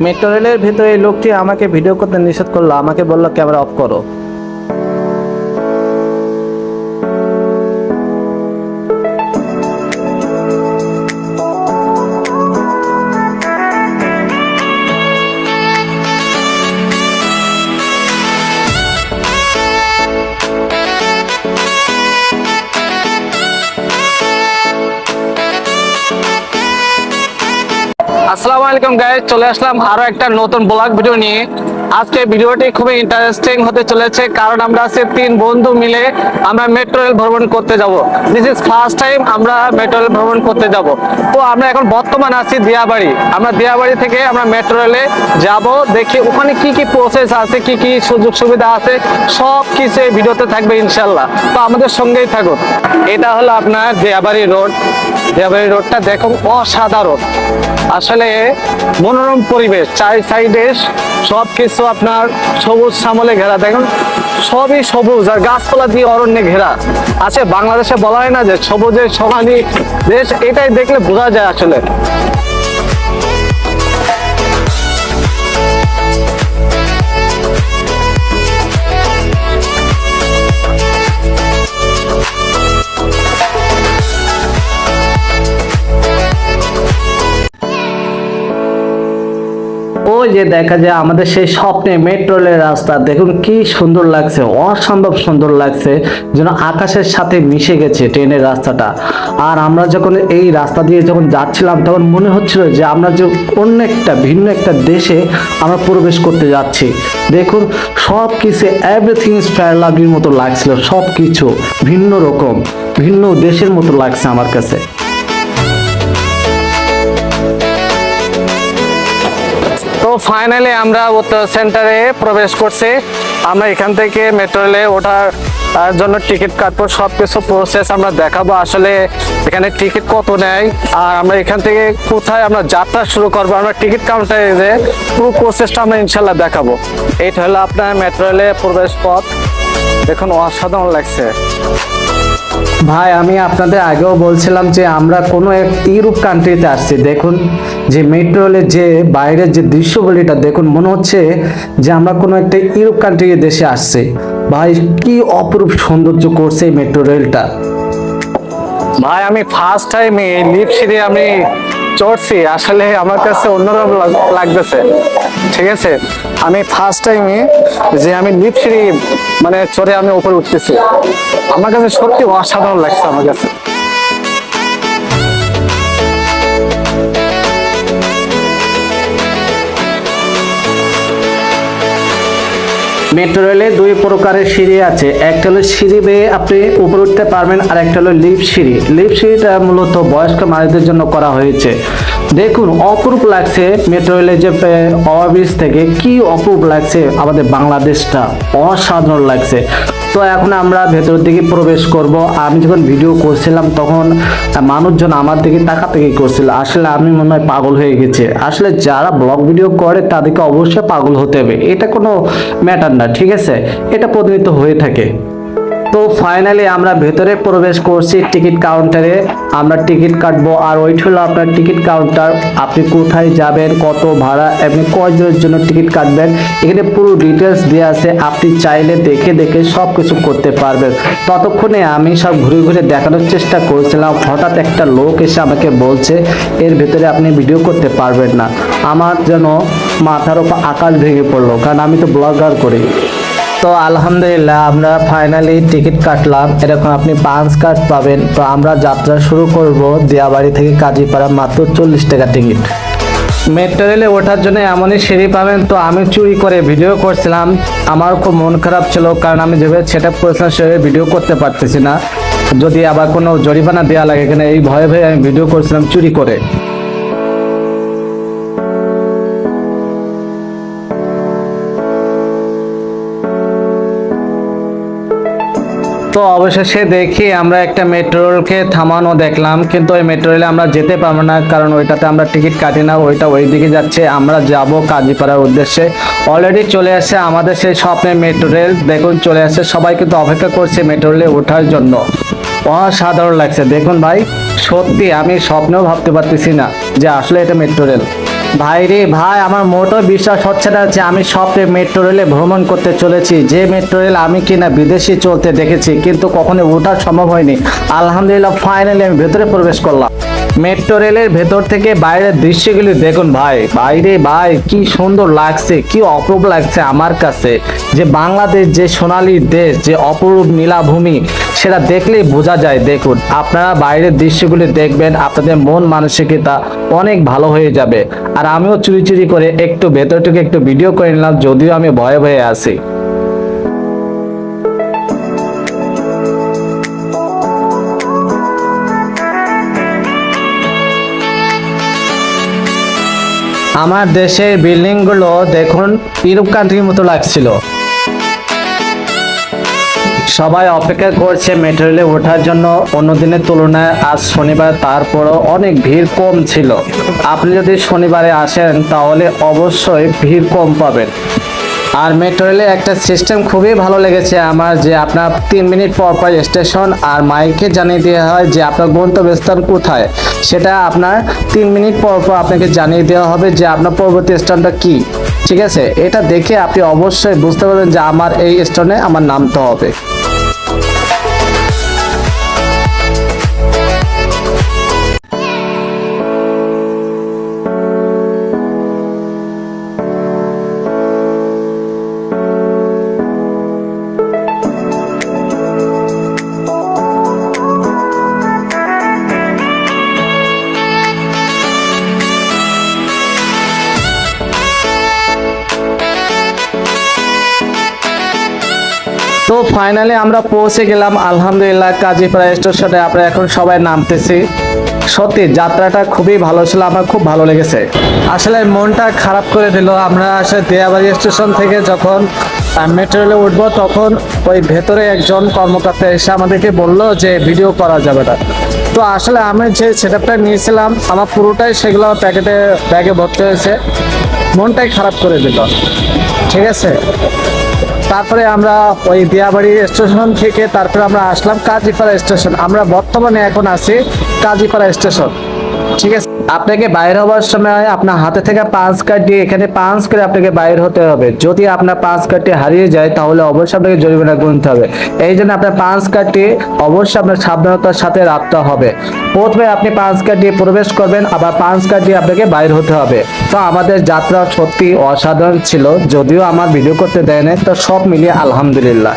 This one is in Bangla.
মেট্রো রেলের ভিতরে এই লোকটি আমাকে ভিডিও করতে নিষেধ করলো, আমাকে বললো ক্যামেরা অফ করো। আসসালামু আলাইকুম গাইস, চলে আসলাম আরো একটা নতুন ব্লগ ভিডিও নিয়ে। আজকে ভিডিওটি খুবই ইন্টারেস্টিং হতে চলেছে, কারণ আমরা আজকে 3 বন্ধু মিলে আমরা মেট্রো রেল ভ্রমণ করতে যাব। দিস ইজ ফার্স্ট টাইম আমরা মেট্রো রেল ভ্রমণ করতে যাব। তো আমরা এখন বর্তমান আছি দিয়াবাড়ি। আমরা দিয়াবাড়ি থেকে আমরা মেট্রো রেলে যাব, দেখি ওখানে কি কি প্রসেস আছে, কি কি সুযোগ সুবিধা আছে, সব কিছু এই ভিডিওতে থাকবে ইনশাল্লাহ। তো আমাদের সঙ্গেই থাকুন। এটা হলো আপনার দিয়াবাড়ি রোড। দিয়াবাড়ি রোডটা দেখুন অসাধারণ, আসলে মনোরম পরিবেশ, চার সাইডে সবকিছু আপনার সবুজ শ্যামলে ঘেরা। দেখুন সবই সবুজ আর গাছপালা দিয়ে অরণ্যে ঘেরা আছে। বাংলাদেশে বলা হয় না যে সবুজের সমানি দেশ, এটাই দেখলে বোঝা যায় আসলে। ওই যে দেখা যায় আমাদের সেই স্বপ্নে মেট্রো রেলের রাস্তা, দেখুন কি সুন্দর লাগছে, অসম্ভব সুন্দর লাগছে, যেন আকাশের সাথে মিশে গেছে ট্রেনের রাস্তাটা। আর আমরা যখন এই রাস্তা দিয়ে যখন যাচ্ছিলাম তখন মনে হচ্ছিল যে আমরা যে অন্য একটা ভিন্ন একটা দেশে আমরা প্রবেশ করতে যাচ্ছি। দেখুন সব কিছু এভরিথিং ইজ প্যারালাভির মতো লাগছিল, সব কিছু ভিন্ন রকম, ভিন্ন দেশের মতো লাগছে আমার কাছে। তো ফাইনালি আমরা উত্তর সেন্টারে প্রবেশ করছি। আমরা এখান থেকে মেট্রো রেলে ওঠার জন্য টিকিট কাটবো, সবকিছু প্রসেস আমরা দেখাবো আসলে এখানে টিকিট কত নেয়, আর আমরা এখান থেকে কোথায় আমরা যাত্রা শুরু করবো, আমরা টিকিট কাউন্টারে যে পুরো প্রসেসটা আমরা ইনশাল্লাহ দেখাবো। এইটা হলো আপনার মেট্রো রেলে প্রবেশ পথ, দেখুন অসাধারণ লাগছে। ভাই আমি আপনাদের আগেও বলছিলাম যে আমরা কোনো এক ইউরোপ কান্ট্রিতে আসছি। দেখুন যে মেট্রো রেলের যে বাইরের যে দৃশ্যগুলিটা দেখুন, মনে হচ্ছে যে আমরা কোনো একটা ইউরোপ কান্ট্রির দেশে আসছি। ভাই কি অপরূপ সৌন্দর্য করছে এই মেট্রো রেলটা। ভাই আমি ফার্স্ট টাইম এই লিফট সিঁড়ি আমি চড়ছি, আসলে আমার কাছে অন্যরকম লাগতেছে। ঠিক আছে, আমি ফার্স্ট টাইমে যে আমি লিফট সিঁড়ি মানে চড়ে আমি উপরে উঠতেছি, আমার কাছে সত্যি অসাধারণ লাগছে আমার কাছে। মেট্রো রেলে 2 প্রকারের সিঁড়ি আছে, একটা হলো সিঁড়ি বেয়ে আপনি উপরে উঠতে পারবেন, আর একটা হলো লিফট সিঁড়ি। লিফট সিঁড়িটা মূলত বয়স্ক মানুষদের জন্য করা হয়েছে। দেখুন অপরূপ লাগছে মেট্রো রেলের যে ওভারব্রিজ থেকে, কি অপরূপ লাগছে আমাদের বাংলাদেশটা, অসাধারণ লাগছে। তো এখন আমরা ভেতরের দিকে প্রবেশ করব। আমি যখন ভিডিও করছিলাম তখন মানুষজন আমার দিকে তাকাতাকি করছিল, আসলে আমি মনে হয় পাগল হয়ে গেছে। আসলে যারা ব্লগ ভিডিও করে তাদেরকে অবশ্যই পাগল হতে হবে, এটা কোনো ম্যাটার না, ঠিক আছে, এটা প্রতিনিয়ত হয়ে থাকে। তো ফাইনালি আমরা ভেতরে প্রবেশ করছি টিকিট কাউন্টারে, আমরা টিকিট কাটবো। আর ওইটা হলো আপনার টিকিট কাউন্টার, আপনি কোথায় যাবেন, কত ভাড়া, আপনি কয়জনের জন্য টিকিট কাটবেন, এখানে পুরো ডিটেলস দেওয়া আছে। আপনি চাইলে দেখে দেখে সব কিছু করতে পারবেন। ততক্ষণে আমি সব ঘুরে ঘুরে দেখানোর চেষ্টা করছিলাম, হঠাৎ একটা লোক এসে আমাকে বলছে এর ভেতরে আপনি ভিডিও করতে পারবেন না। আমার যেন মাথার উপর আকাশ ভেঙে পড়লো, কারণ আমি তো ব্লগার করি। তো আলহামদুলিল্লাহ আমরা ফাইনালি টিকিট কাটলাম, এরকম আপনি 5 কার্ড পাবেন। তো আমরা যাত্রা শুরু করব দিয়াবাড়ি থেকে কাজীপাড়া, মাত্র 40 টাকা টিকিট। মেট্রো রেলে ওঠার জন্য এমনই সিঁড়ি পাবেন। তো আমি চুরি করে ভিডিও করছিলাম, আমার খুব মন খারাপ ছিল, কারণ আমি যেভাবে সেট আপ করেছিলাম সেভাবে ভিডিও করতে পারতেছি না, যদি আবার কোনো জরিমানা দেওয়া লাগে এখানে, এই ভয়ে ভয়ে আমি ভিডিও করছিলাম চুরি করে। তো অবশেষে দেখি আমরা একটা মেট্রো রেলকে থামানো দেখলাম, কিন্তু ওই মেট্রো রেলে আমরা যেতে পারবো না, কারণ ওইটাতে আমরা টিকিট কাটি না, ওইটা ওই দিকে যাচ্ছে। আমরা যাব কাজীপাড়ার উদ্দেশ্যে। অলরেডি চলে আসছে আমাদের সেই স্বপ্নের মেট্রো রেল, দেখুন চলে আসছে, সবাই কিন্তু অপেক্ষা করছে মেট্রো রেলে ওঠার জন্য। অসাধারণ লাগছে দেখুন ভাই, সত্যি আমি স্বপ্নেও ভাবতে পারতেছি না যে আসলে এটা মেট্রো রেল। ভাই রে ভাই, আমার মোটো বিশ্বাস হচ্ছে না যে আমি স্বপ্নে মেট্রো রেলে ভ্রমণ করতে চলেছি। যে মেট্রো রেল আমি কিনা বিদেশি চলতে দেখেছি, কিন্তু কখনো ওঠার সম্ভব হয়নি। আলহামদুলিল্লাহ ফাইনালি আমি ভেতরে প্রবেশ করলাম। মেট্রো রেলের ভেতর থেকে বাইরের দৃশ্যগুলি দেখুন ভাই, বাইরে ভাই কি সুন্দর লাগছে, কি অপরূপ লাগছে আমার কাছে। যে বাংলাদেশ যে সোনালী দেশ, যে অপরূপ নীলাভূমি, সেটা দেখলেই বোঝা যায়। দেখুন আপনারা বাইরের দৃশ্যগুলি দেখবেন, আপনাদের মন মানসিকতা অনেক ভালো হয়ে যাবে। আর আমিও চুরি চুরি করে একটু ভেতরটুকু একটু ভিডিও করে নিলাম, যদিও আমি ভয়ে ভয়ে আছি। আমার দেশের বিল্ডিং গুলো দেখুন ইউরোপ কান্ট্রির মতো লাগছিল। সবাই অপেক্ষা করছে মেট্রো রেলে ওঠার জন্য। অন্য দিনের তুলনায় আজ শনিবার, তারপরও অনেক ভিড় কম ছিল। আপনি যদি শনিবারে আসেন তাহলে অবশ্যই ভিড় কম পাবেন। আর মেট্রো রেলে একটা সিস্টেম খুবই ভালো লেগেছে আমার, যে আপনার 3 মিনিট পর পর স্টেশন আর মাইকে জানিয়ে দেওয়া হয় যে আপনার গন্তব্যস্থান কোথায়। সেটা আপনার 3 মিনিট পর পর আপনাকে জানিয়ে দেওয়া হবে যে আপনার পরবর্তী স্টেশনটা কি। ঠিক আছে, এটা দেখে আপনি অবশ্যই বুঝতে পারবেন যে আমার এই স্টেশনে আমার নামতে হবে। তো ফাইনালি আমরা পৌঁছে গেলাম আলহামদুলিল্লাহ কাজীপাড়া স্টেশনে। আমরা এখন সবাই নামতেছি। সত্যি যাত্রাটা খুবই ভালো ছিল, আমার খুব ভালো লেগেছে। আসলে মনটা খারাপ করে দিল। আমরা আসলে দিয়াবাড়ি স্টেশন থেকে যখন মেট্রো রেলে উঠবো, তখন ওই ভেতরে একজন কর্মকর্তা এসে আমাদেরকে বললো যে ভিডিও করা যাবে না। তো আসলে আমি যে সেটআপটা নিয়েছিলাম আমার পুরোটাই সেগুলো ব্যাগে ভর্তি হয়েছে। মনটাই খারাপ করে দিল। ঠিক আছে, তারপরে আমরা ওই দিয়াবাড়ি স্টেশন থেকে তারপরে আমরা আসলাম কাজীপাড়া স্টেশন। আমরা বর্তমানে এখন আছি কাজীপাড়া স্টেশন। ঠিক আছে, আপনাকে বাইরে হওয়ার সময় আপনার হাতে থেকে পাঁচ কার্ড দিয়ে এখানে পাঁচ করে আপনাকে বাইর হতে হবে। যদি আপনার পাঁচ কার্ডটি হারিয়ে যায় তাহলে অবশ্যই আপনাকে জরিমানা গুনতে হবে। এই জন্য আপনার পাঁচ কার্ডটি অবশ্যই আপনার সাবধানতার সাথে রাখতে হবে। প্রথমে আপনি পাঁচ কার্ড দিয়ে প্রবেশ করবেন, আবার পাঁচ কার্ড দিয়ে আপনাকে বাইর হতে হবে। তো আমাদের যাত্রা সত্যি অসাধারণ ছিল, যদিও আমার ভিডিও করতে দেয় না। তো সব মিলিয়ে আলহামদুলিল্লাহ।